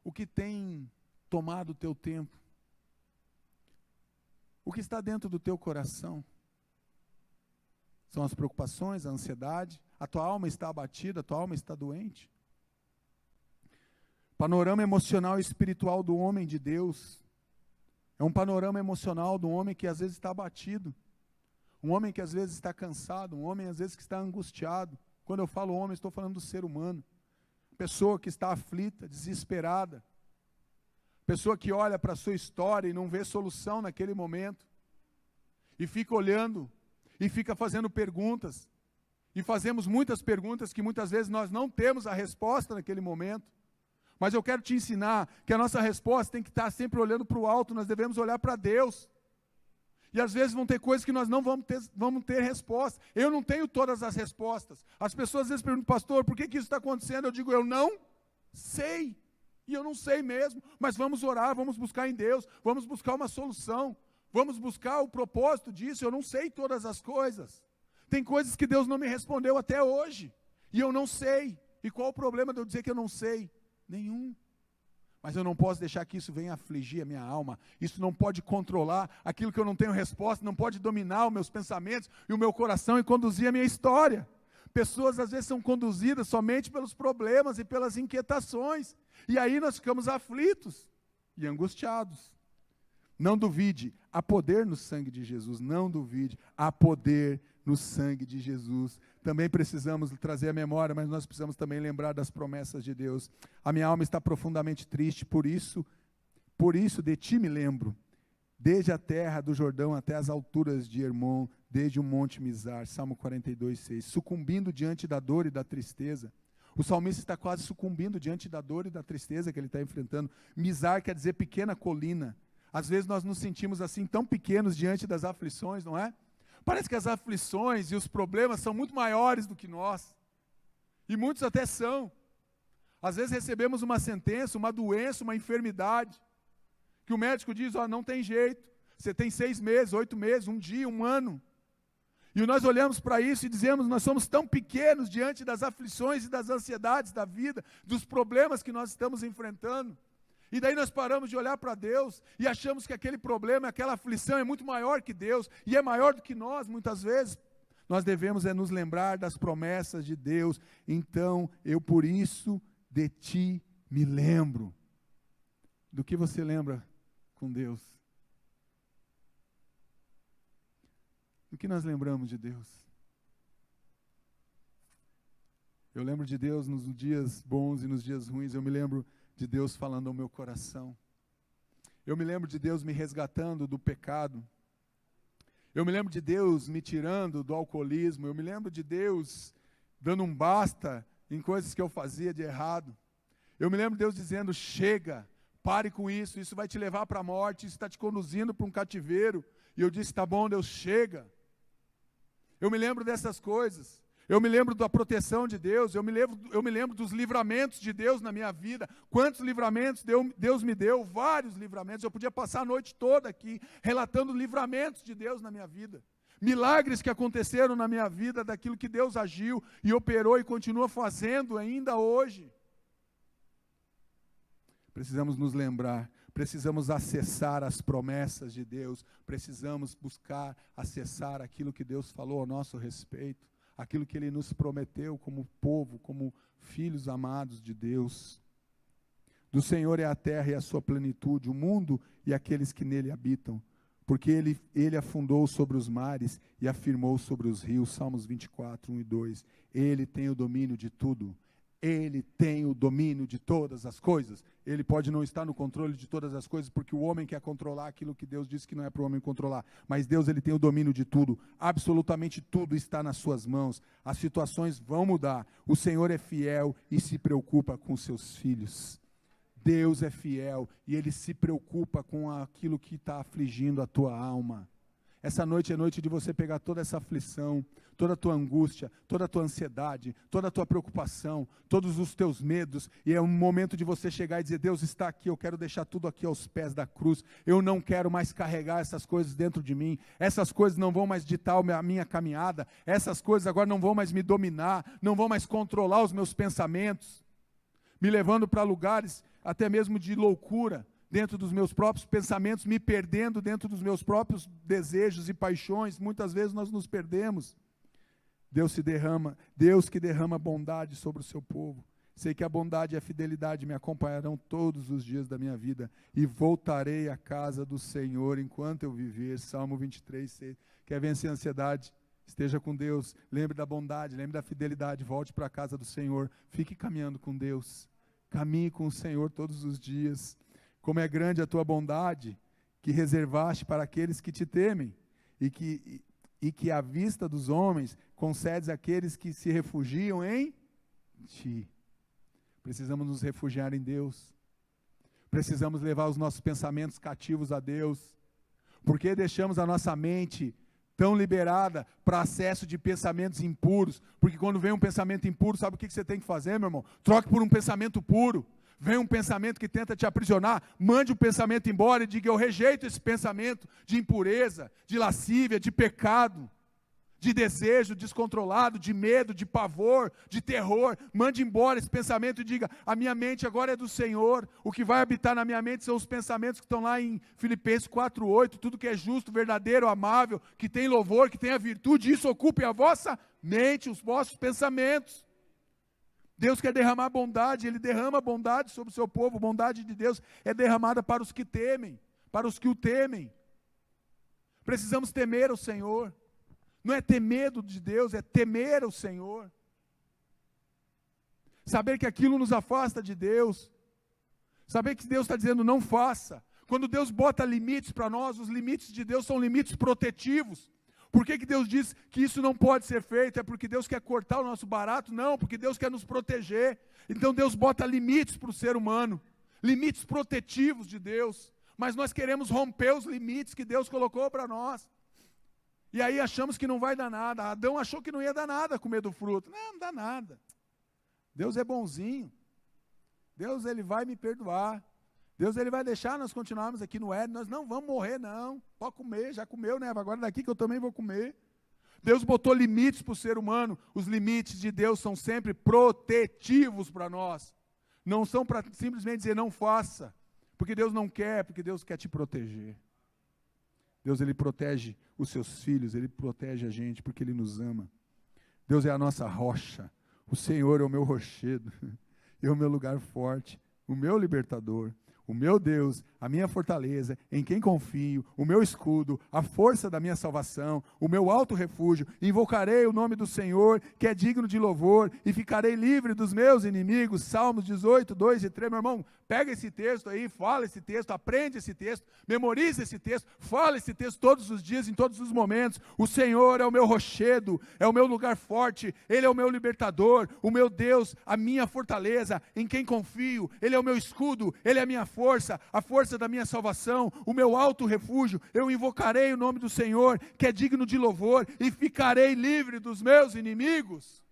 S1: O que tem tomado o teu tempo? O que está dentro do teu coração? São as preocupações, a ansiedade? A tua alma está abatida, a tua alma está doente? Panorama emocional e espiritual do homem de Deus. É um panorama emocional do homem que às vezes está abatido. Um homem que às vezes está cansado, um homem às vezes que está angustiado. Quando eu falo homem, estou falando do ser humano. Pessoa que está aflita, desesperada. Pessoa que olha para a sua história e não vê solução naquele momento. E fica olhando, e fica fazendo perguntas. E fazemos muitas perguntas que muitas vezes nós não temos a resposta naquele momento. Mas eu quero te ensinar que a nossa resposta tem que estar sempre olhando para o alto, nós devemos olhar para Deus. E às vezes vão ter coisas que nós não vamos ter resposta. Eu não tenho todas as respostas. As pessoas às vezes perguntam, pastor, por que isso está acontecendo? Eu digo, eu não sei. E eu não sei mesmo, mas vamos orar, vamos buscar em Deus, vamos buscar uma solução, vamos buscar o propósito disso. Eu não sei todas as coisas. Tem coisas que Deus não me respondeu até hoje, e eu não sei. E qual o problema de eu dizer que eu não sei? Nenhum. Mas eu não posso deixar que isso venha afligir a minha alma. Isso não pode controlar aquilo que eu não tenho resposta, não pode dominar os meus pensamentos e o meu coração e conduzir a minha história. Pessoas às vezes são conduzidas somente pelos problemas e pelas inquietações. E aí nós ficamos aflitos e angustiados. Não duvide, há poder no sangue de Jesus. Não duvide, há poder no sangue de Jesus. Também precisamos trazer a memória, mas nós precisamos também lembrar das promessas de Deus. A minha alma está profundamente triste, por isso de ti me lembro. Desde a terra do Jordão até as alturas de Hermon, desde o monte Mizar, Salmo 42, 6. Sucumbindo diante da dor e da tristeza. O salmista está quase sucumbindo diante da dor e da tristeza que ele está enfrentando. Mizar quer dizer pequena colina. Às vezes nós nos sentimos assim tão pequenos diante das aflições, não é? Parece que as aflições e os problemas são muito maiores do que nós. E muitos até são. Às vezes recebemos uma sentença, uma doença, uma enfermidade, que o médico diz, ó, não tem jeito, você tem 6 meses, 8 meses, 1 dia, 1 ano. E nós olhamos para isso e dizemos, nós somos tão pequenos diante das aflições e das ansiedades da vida, dos problemas que nós estamos enfrentando. E daí nós paramos de olhar para Deus e achamos que aquele problema, aquela aflição é muito maior que Deus, e é maior do que nós, muitas vezes. Nós devemos nos lembrar das promessas de Deus. Então, eu por isso de ti me lembro. Do que você lembra com Deus? Do que nós lembramos de Deus? Eu lembro de Deus nos dias bons e nos dias ruins. Eu me lembro de Deus falando ao meu coração. Eu me lembro de Deus me resgatando do pecado. Eu me lembro de Deus me tirando do alcoolismo. Eu me lembro de Deus dando um basta em coisas que eu fazia de errado. Eu me lembro de Deus dizendo, chega, pare com isso, isso vai te levar para a morte, isso está te conduzindo para um cativeiro. E eu disse, tá bom, Deus, chega. Eu me lembro dessas coisas. Eu me lembro da proteção de Deus, eu me lembro dos livramentos de Deus na minha vida. Quantos livramentos Deus me deu? Vários livramentos. Eu podia passar a noite toda aqui relatando livramentos de Deus na minha vida. Milagres que aconteceram na minha vida, daquilo que Deus agiu e operou e continua fazendo ainda hoje. Precisamos nos lembrar, precisamos acessar as promessas de Deus, precisamos buscar acessar aquilo que Deus falou a nosso respeito. Aquilo que Ele nos prometeu como povo, como filhos amados de Deus. Do Senhor é a terra e a sua plenitude, o mundo e aqueles que nele habitam. Porque Ele afundou sobre os mares e afirmou sobre os rios. Salmos 24, 1 e 2. Ele tem o domínio de tudo. Ele tem o domínio de todas as coisas. Ele pode não estar no controle de todas as coisas, porque o homem quer controlar aquilo que Deus disse que não é para o homem controlar. Mas Deus, Ele tem o domínio de tudo. Absolutamente tudo está nas suas mãos. As situações vão mudar. O Senhor é fiel e se preocupa com seus filhos. Deus é fiel e Ele se preocupa com aquilo que está afligindo a tua alma. Essa noite é noite de você pegar toda essa aflição, toda a tua angústia, toda a tua ansiedade, toda a tua preocupação, todos os teus medos, e é um momento de você chegar e dizer, Deus está aqui, eu quero deixar tudo aqui aos pés da cruz, eu não quero mais carregar essas coisas dentro de mim, essas coisas não vão mais ditar a minha caminhada, essas coisas agora não vão mais me dominar, não vão mais controlar os meus pensamentos, me levando para lugares até mesmo de loucura, dentro dos meus próprios pensamentos, me perdendo dentro dos meus próprios desejos e paixões. Muitas vezes nós nos perdemos. Deus que derrama bondade sobre o seu povo. Sei que a bondade e a fidelidade me acompanharão todos os dias da minha vida, e voltarei à casa do Senhor enquanto eu viver. Salmo 23, 6. Quer vencer a ansiedade? Esteja com Deus, lembre da bondade, lembre da fidelidade, volte para a casa do Senhor, fique caminhando com Deus, caminhe com o Senhor todos os dias. Como é grande a tua bondade, que reservaste para aqueles que te temem, e que à vista dos homens concedes àqueles que se refugiam em ti. Precisamos nos refugiar em Deus, precisamos levar os nossos pensamentos cativos a Deus, porque deixamos a nossa mente tão liberada para acesso de pensamentos impuros, porque quando vem um pensamento impuro, sabe o que você tem que fazer, meu irmão? Troque por um pensamento puro. Vem um pensamento que tenta te aprisionar, mande o pensamento embora e diga, eu rejeito esse pensamento de impureza, de lascívia, de pecado, de desejo descontrolado, de medo, de pavor, de terror. Mande embora esse pensamento e diga, a minha mente agora é do Senhor, o que vai habitar na minha mente são os pensamentos que estão lá em Filipenses 4:8, tudo que é justo, verdadeiro, amável, que tem louvor, que tem a virtude, isso ocupe a vossa mente, os vossos pensamentos. Deus quer derramar bondade, Ele derrama bondade sobre o seu povo. Bondade de Deus é derramada para os que temem, para os que o temem. Precisamos temer o Senhor. Não é ter medo de Deus, é temer o Senhor. Saber que aquilo nos afasta de Deus. Saber que Deus está dizendo, não faça. Quando Deus bota limites para nós, os limites de Deus são limites protetivos. Por que Deus diz que isso não pode ser feito? É porque Deus quer cortar o nosso barato? Não, porque Deus quer nos proteger. Então Deus bota limites para o ser humano, limites protetivos de Deus. Mas nós queremos romper os limites que Deus colocou para nós. E aí achamos que não vai dar nada. Adão achou que não ia dar nada comer do fruto. Não, não dá nada. Deus é bonzinho. Deus, Ele vai me perdoar. Deus, Ele vai deixar nós continuarmos aqui no Éden. Nós não vamos morrer, não. Pode comer, já comeu, né? Agora daqui que eu também vou comer. Deus botou limites para o ser humano. Os limites de Deus são sempre protetivos para nós. Não são para simplesmente dizer não faça. Porque Deus não quer, porque Deus quer te proteger. Deus, Ele protege os seus filhos, Ele protege a gente porque Ele nos ama. Deus é a nossa rocha. O Senhor é o meu rochedo. É o meu lugar forte. O meu libertador. O meu Deus, a minha fortaleza, em quem confio, o meu escudo, a força da minha salvação, o meu alto refúgio, invocarei o nome do Senhor, que é digno de louvor, e ficarei livre dos meus inimigos. Salmos 18, 2 e 3, meu irmão, pega esse texto aí, fala esse texto, aprende esse texto, memoriza esse texto, fala esse texto todos os dias, em todos os momentos. O Senhor é o meu rochedo, é o meu lugar forte, Ele é o meu libertador, o meu Deus, a minha fortaleza, em quem confio, Ele é o meu escudo, Ele é a minha força, a força da minha salvação, o meu alto refúgio. Eu invocarei o nome do Senhor, que é digno de louvor, e ficarei livre dos meus inimigos.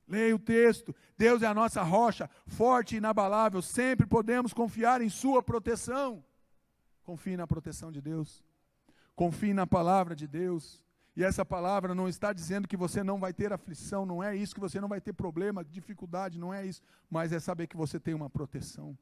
S1: Leia o texto. Deus é a nossa rocha, forte e inabalável. Sempre podemos confiar em sua proteção. Confie na proteção de Deus. Confie na palavra de Deus. E essa palavra não está dizendo que você não vai ter aflição, não é isso, que você não vai ter problema, dificuldade, não é isso. Mas é saber que você tem uma proteção.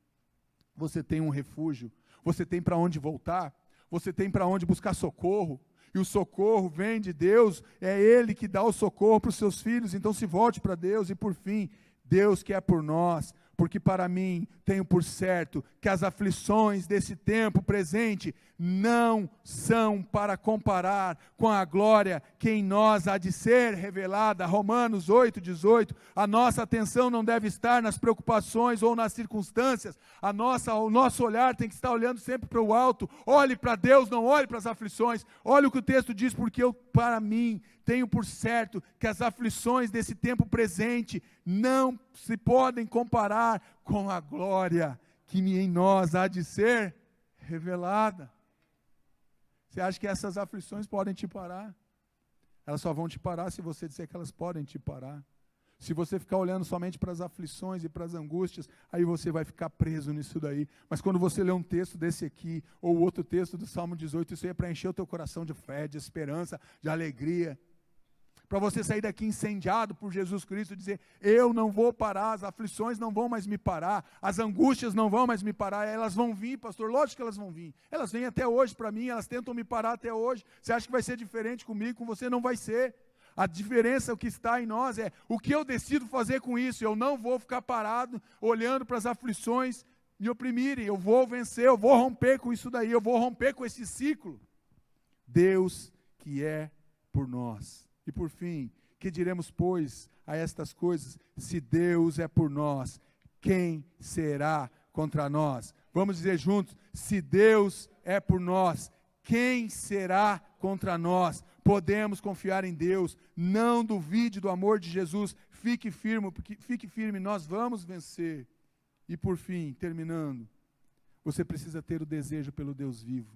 S1: Você tem um refúgio, você tem para onde voltar, você tem para onde buscar socorro, e o socorro vem de Deus, é Ele que dá o socorro para os seus filhos, então se volte para Deus. E por fim, Deus que é por nós, porque para mim tenho por certo que as aflições desse tempo presente não são para comparar com a glória que em nós há de ser revelada. Romanos 8, 18, a nossa atenção não deve estar nas preocupações ou nas circunstâncias, o nosso olhar tem que estar olhando sempre para o alto. Olhe para Deus, não olhe para as aflições. Olha o que o texto diz, porque eu, para mim, tenho por certo que as aflições desse tempo presente não se podem comparar com a glória que em nós há de ser revelada. Você acha que essas aflições podem te parar? Elas só vão te parar se você disser que elas podem te parar. Se você ficar olhando somente para as aflições e para as angústias, aí você vai ficar preso nisso daí. Mas quando você lê um texto desse aqui, ou outro texto do Salmo 18, isso aí é para encher o teu coração de fé, de esperança, de alegria. Para você sair daqui incendiado por Jesus Cristo e dizer, eu não vou parar, as aflições não vão mais me parar, as angústias não vão mais me parar. Elas vão vir, pastor, lógico que elas vão vir. Elas vêm até hoje para mim, elas tentam me parar até hoje. Você acha que vai ser diferente comigo? Com você não vai ser. A diferença, o que está em nós é o que eu decido fazer com isso. Eu não vou ficar parado olhando para as aflições me oprimirem. Eu vou vencer, eu vou romper com isso daí, eu vou romper com esse ciclo. Deus que é por nós. E por fim, que diremos, pois, a estas coisas? Se Deus é por nós, quem será contra nós? Vamos dizer juntos, se Deus é por nós, quem será contra nós? Podemos confiar em Deus, não duvide do amor de Jesus, fique firme, nós vamos vencer. E por fim, terminando, você precisa ter o desejo pelo Deus vivo.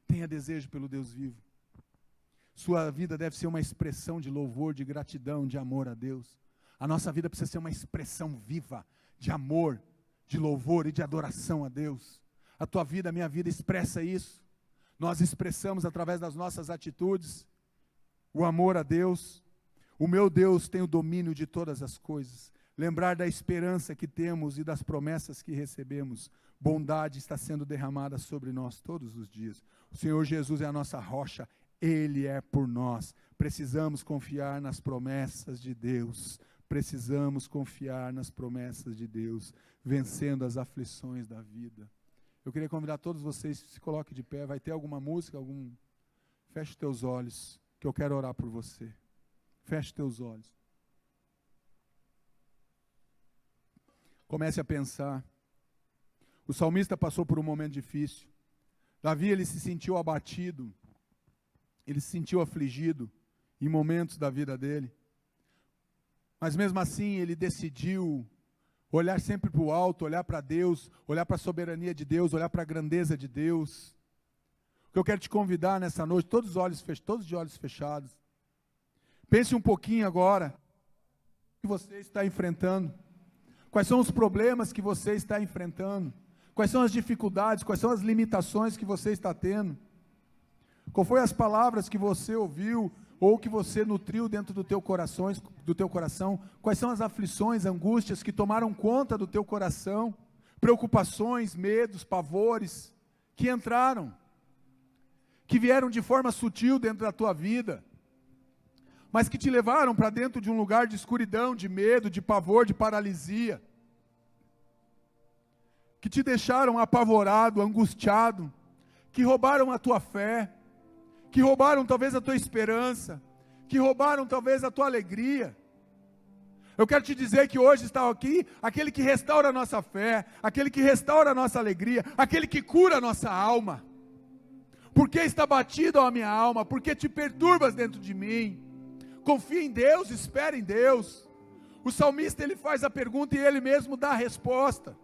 S1: Tenha desejo pelo Deus vivo. Sua vida deve ser uma expressão de louvor, de gratidão, de amor a Deus. A nossa vida precisa ser uma expressão viva de amor, de louvor e de adoração a Deus. A tua vida, a minha vida expressa isso. Nós expressamos através das nossas atitudes o amor a Deus. O meu Deus tem o domínio de todas as coisas. Lembrar da esperança que temos e das promessas que recebemos. Bondade está sendo derramada sobre nós todos os dias. O Senhor Jesus é a nossa rocha. Ele é por nós. Precisamos confiar nas promessas de Deus. Precisamos confiar nas promessas de Deus, vencendo as aflições da vida. Eu queria convidar todos vocês, se coloquem de pé. Vai ter alguma música? Feche teus olhos, que eu quero orar por você. Feche teus olhos. Comece a pensar. O salmista passou por um momento difícil. Davi, ele se sentiu abatido. Ele se sentiu afligido em momentos da vida dele. Mas mesmo assim ele decidiu olhar sempre para o alto, olhar para Deus, olhar para a soberania de Deus, olhar para a grandeza de Deus. O que eu quero te convidar nessa noite, todos de olhos fechados. Pense um pouquinho agora o que você está enfrentando. Quais são os problemas que você está enfrentando? Quais são as dificuldades, quais são as limitações que você está tendo? Qual foi as palavras que você ouviu ou que você nutriu dentro do teu coração? Quais são as aflições, angústias que tomaram conta do teu coração? Preocupações, medos, pavores que entraram, que vieram de forma sutil dentro da tua vida, mas que te levaram para dentro de um lugar de escuridão, de medo, de pavor, de paralisia, que te deixaram apavorado, angustiado, que roubaram a tua fé, que roubaram talvez a tua esperança, que roubaram talvez a tua alegria. Eu quero te dizer que hoje está aqui aquele que restaura a nossa fé, aquele que restaura a nossa alegria, aquele que cura a nossa alma. Por que está batido a minha alma? Por que te perturbas dentro de mim? Confia em Deus, espera em Deus. O salmista, ele faz a pergunta e ele mesmo dá a resposta.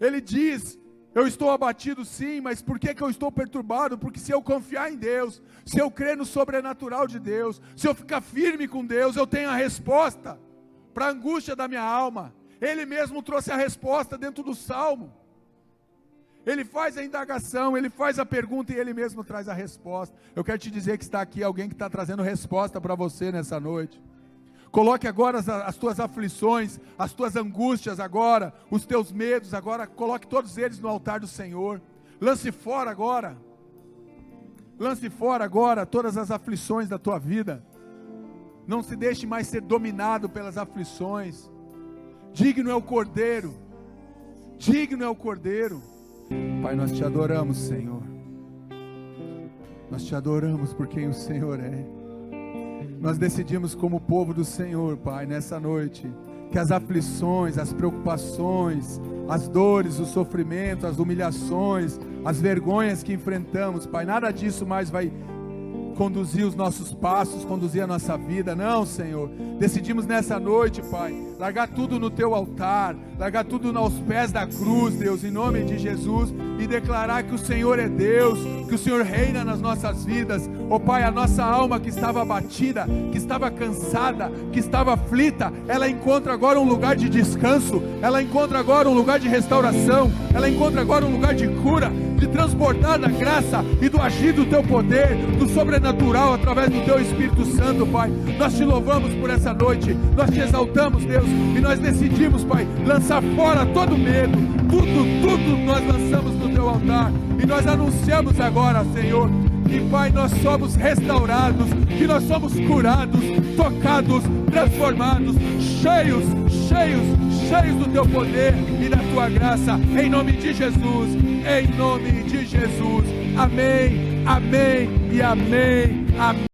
S1: Ele diz: eu estou abatido sim, mas por que eu estou perturbado? Porque se eu confiar em Deus, se eu crer no sobrenatural de Deus, se eu ficar firme com Deus, eu tenho a resposta para a angústia da minha alma. Ele mesmo trouxe a resposta dentro do Salmo. Ele faz a indagação, ele faz a pergunta e ele mesmo traz a resposta. Eu quero te dizer que está aqui alguém que está trazendo resposta para você nessa noite. Coloque agora as tuas aflições, as tuas angústias agora, os teus medos agora, coloque todos eles no altar do Senhor. Lance fora agora todas as aflições da tua vida. Não se deixe mais ser dominado pelas aflições. Digno é o Cordeiro, digno é o Cordeiro. Pai, nós te adoramos, Senhor. Nós te adoramos por quem o Senhor é. Nós decidimos como povo do Senhor, Pai, nessa noite, que as aflições, as preocupações, as dores, o sofrimento, as humilhações, as vergonhas que enfrentamos, Pai, nada disso mais vai conduzir os nossos passos, conduzir a nossa vida. Não, Senhor, decidimos nessa noite, Pai, largar tudo no teu altar, largar tudo aos pés da cruz, Deus, em nome de Jesus, e declarar que o Senhor é Deus, que o Senhor reina nas nossas vidas. Ó Pai, a nossa alma que estava abatida, que estava cansada, que estava aflita, ela encontra agora um lugar de descanso, ela encontra agora um lugar de restauração, ela encontra agora um lugar de cura, de transbordar da graça e do agir do teu poder, do sobrenatural através do teu Espírito Santo, Pai. Nós te louvamos por essa noite, nós te exaltamos, Deus, e nós decidimos, Pai, lançar fora todo medo, tudo nós lançamos no teu altar, e nós anunciamos agora, Senhor, que, Pai, nós somos restaurados, que nós somos curados, tocados, transformados, cheios do teu poder e da tua graça, em nome de Jesus, em nome de Jesus. Amém, amém e amém, amém.